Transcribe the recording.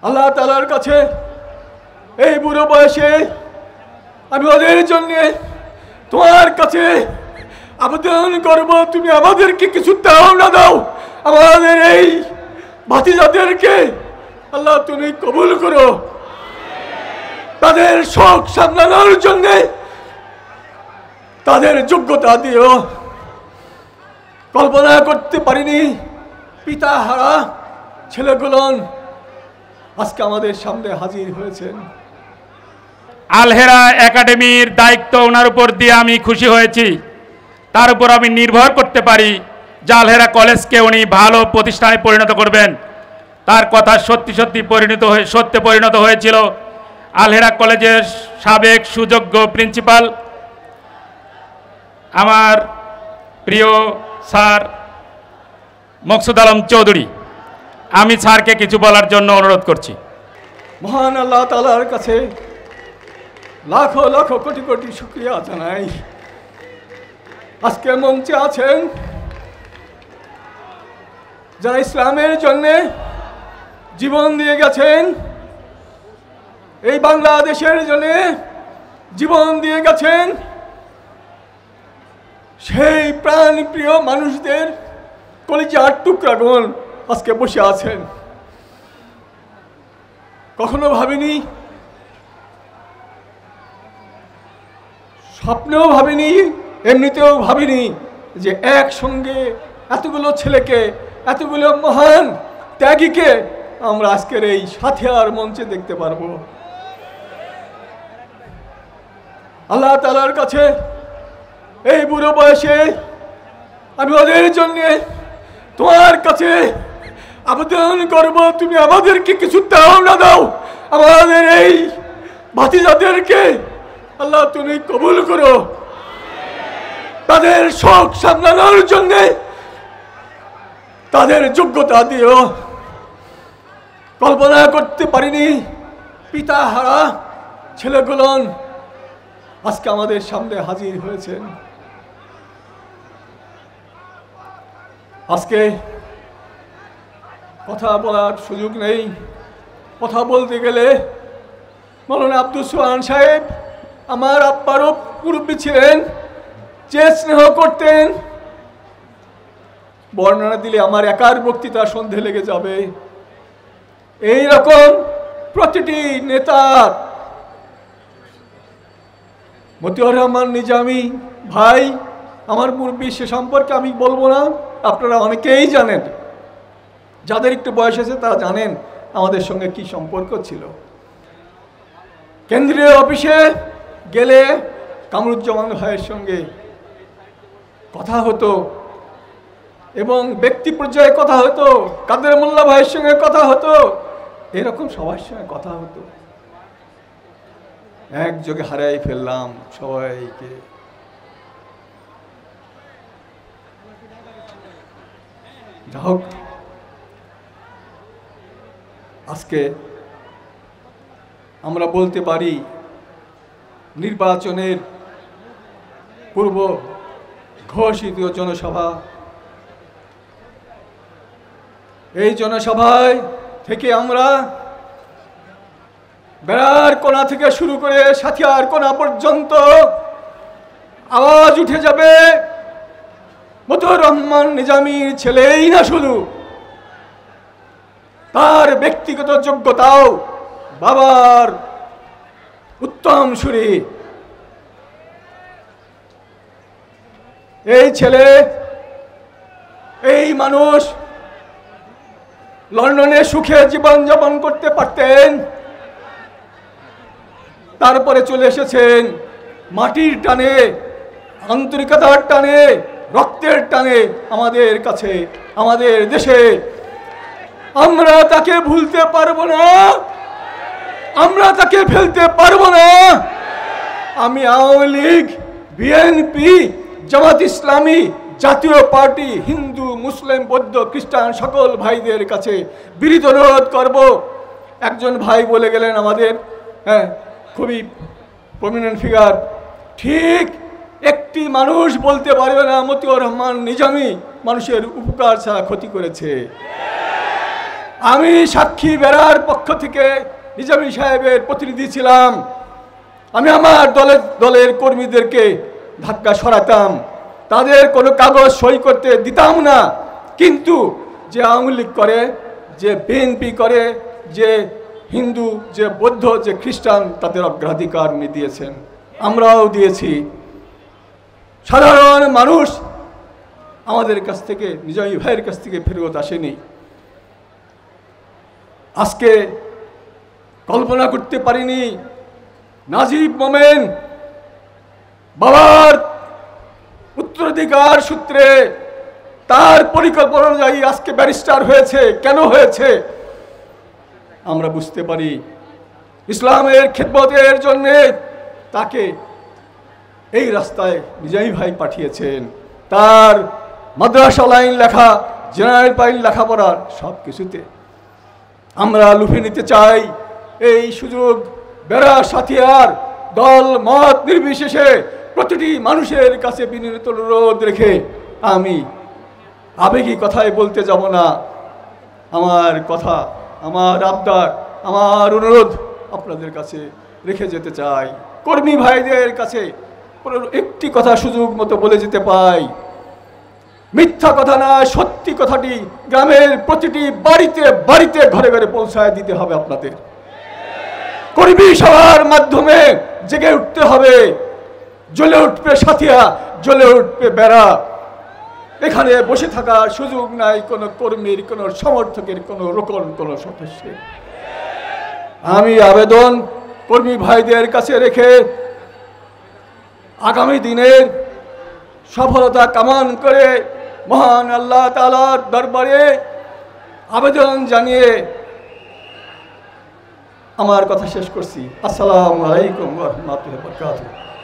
আল্লাহ তাআলার কাছে এই বুড়ো বয়সে আমি ওদের জন্য তোমার কাছে আবেদন করব, তুমি আমাদেরকে কিছু দাও না দাও, আমাদের এই ভাতিজাদেরকে আল্লাহ তুমি কবুল করো। তাদের শোক সামলানোর জন্য তাদের যোগ্যতা দিও। কল্পনা করতে পারিনি পিতা হারা ছেলেগুলো আজকে আমাদের সামনে হাজির হয়েছেন। আলহেরা একাডেমির দায়িত্ব ওনার উপর দিয়ে আমি খুশি হয়েছি। তার উপর আমি নির্ভর করতে পারি যে আলহেরা কলেজকে উনি ভালো প্রতিষ্ঠানে পরিণত করবেন। তার কথা সত্যি সত্যি পরিণত হয়েছিল। আলহেরা কলেজের সাবেক সুযোগ্য প্রিন্সিপাল আমার প্রিয় স্যার মকসুদ আলম চৌধুরী, আমি স্যারকে কিছু বলার জন্য অনুরোধ করছি। মহান আল্লাহ তাআলার কাছে লাখো লাখো কোটি কোটি শুকরিয়া জানাই। আজকে মঞ্চে আছেন যারা ইসলামের জন্য জীবন দিয়ে গেছেন, এই বাংলাদেশের জন্য জীবন দিয়ে গেছেন, সেই প্রাণপ্রিয় মানুষদের কলিজার টুকরাগুলো আজকে বসে আছেন। কখনো ভাবিনি, স্বপ্নেও ভাবিনি, এমনিতেও ভাবিনি যে একসঙ্গে এতগুলো ছেলেকে, এতগুলো মহান ত্যাগীকে আমরা আজকের এই সাথিয়ার মঞ্চে দেখতে পারবো। আল্লাহ তাআলার কাছে এই বুড়ো বয়সে আমি ওদের জন্য তোমার কাছে আবেদন করব, তুমি আমাদেরকে কিছু দাও না দাও, আমাদের এই ভাতিজাদেরকে আল্লাহ তুমি কবুল করো। তাদের শোক সামলানোর জন্য তাদের যোগ্যতা দিও। কল্পনা করতে পারিনি পিতা হারা ছেলেগুলো আজকে আমাদের সামনে হাজির হয়েছেন। আজকে কথা বলার সুযোগ নেই। কথা বলতে গেলে মৌলানা আব্দুল সোহান সাহেব আমার আব্বারও মুরব্বী ছিলেন, যে স্নেহ করতেন, বর্ণনা দিলে আমার একার বক্তৃতা সন্ধে লেগে যাবে। এই রকম প্রতিটি নেতার, মতিউর রহমান নিজামী ভাই আমার মুরব্বী, সে সম্পর্কে আমি বলবো না, আপনারা অনেকেই জানেন, যাদের একটু বয়স আছে তারা জানেন আমাদের সঙ্গে কি সম্পর্ক ছিল। কেন্দ্রীয় অফিসে গেলে কামরুজ্জামান ভাইয়ের সঙ্গে কথা হতো এবং ব্যক্তি পর্যায়ে কথা হতো, কাদের মোল্লা ভাইয়ের সঙ্গে কথা হতো, এরকম সবার সঙ্গে কথা হতো। একযোগে হারাই ফেললাম সবাইকে। যাই হোক, আজকে আমরা বলতে পারি নির্বাচনের পূর্ব ঘোষিত জনসভা, এই জনসভায় থেকে আমরা বেড়ার কোণা থেকে শুরু করে সাথিয়ার কোণা পর্যন্ত আওয়াজ উঠে যাবে মতিউর রহমান নিজামীর ছেলেই না, শুধু তার ব্যক্তিগত যোগ্যতাও বাবার উত্তম সুরে। এই ছেলে, এই মানুষ লন্ডনে সুখে জীবনযাপন করতে পারতেন, তারপরে চলে এসেছেন মাটির টানে, আন্তরিকতার টানে, রক্তের টানে আমাদের কাছে, আমাদের দেশে। আমরা তাকে ভুলতে পারবো না, আমরা তাকে ফেলতে পারবো না। আমি আওয়ামী লীগ, বিএনপি, জামাত ইসলামী, জাতীয় পার্টি, হিন্দু, মুসলিম, বৌদ্ধ, খ্রিস্টান সকল ভাইদের কাছে বিনীত অনুরোধ করব। একজন ভাই বলে গেলেন আমাদের, খুবই প্রমিনেন্ট ফিগার, ঠিক একটি মানুষ বলতে পারবে না মতিউর রহমান নিজামী মানুষের উপকার ছাড়া ক্ষতি করেছে। আমি সাক্ষী বেড়ার পক্ষ থেকে নিজামী সাহেবের প্রতিনিধি ছিলাম। আমি আমার দলের কর্মীদেরকে ধাক্কা সরাতাম, তাদের কোনো কাগজ সই করতে দিতাম না। কিন্তু যে আওয়ামী লীগ করে, যে বিএনপি করে, যে হিন্দু, যে বৌদ্ধ, যে খ্রিস্টান, তাদের অগ্রাধিকার উনি দিয়েছেন, আমরাও দিয়েছি। সাধারণ মানুষ আমাদের কাছ থেকে, নিজামী ভাইয়ের কাছ থেকে ফেরত আসেনি। আজকে কল্পনা করতে পারিনি নাজিব মোমেন বাবার উত্তরাধিকার সূত্রে তার পরিকল্পনা অনুযায়ী আজকে ব্যারিস্টার হয়েছে। কেন হয়েছে আমরা বুঝতে পারি। ইসলামের খেদমতের জন্যে তাকে এই রাস্তায় নিজামী ভাই পাঠিয়েছেন। তার মাদ্রাসা লাইন লেখা, জেনারেল লাইন লেখাপড়ার সব কিছুতে আমরা লুফে নিতে চাই এই সুযোগ। বেড়া সাথিয়ার দল মত নির্বিশেষে প্রতিটি মানুষের কাছে বিনীত অনুরোধ রেখে আমি আবেগী কথায় বলতে যাব না। আমার কথা, আমার আবদার, আমার অনুরোধ আপনাদের কাছে রেখে যেতে চাই। কর্মী ভাইদের কাছে একটি কথা সুযোগ মতো বলে যেতে পাই, মিথ্যা কথা না, সত্যি কথাটি গ্রামের প্রতিটি বাড়িতে বাড়িতে ঘরে ঘরে পৌঁছায় দিতে হবে আপনাদের। কর্মী সভার মাধ্যমে জেগে উঠতে হবে। জ্বলে উঠবে সাথিয়া, জ্বলে উঠবে বেড়া। এখানে বসে থাকার সুযোগ নাই কোনো কর্মীর, কোনো সমর্থকের, কোনো রোকন, কোনো সদস্যের। আমি আবেদন কর্মী ভাইদের কাছে রেখে আগামী দিনের সফলতা কামনা করে মহান আল্লাহ তাআলার দরবারে আবেদন জানিয়ে আমার কথা শেষ করছি। আসসালামু আলাইকুম ওয়া রাহমাতুল্লাহি ওয়া বারাকাতুহু।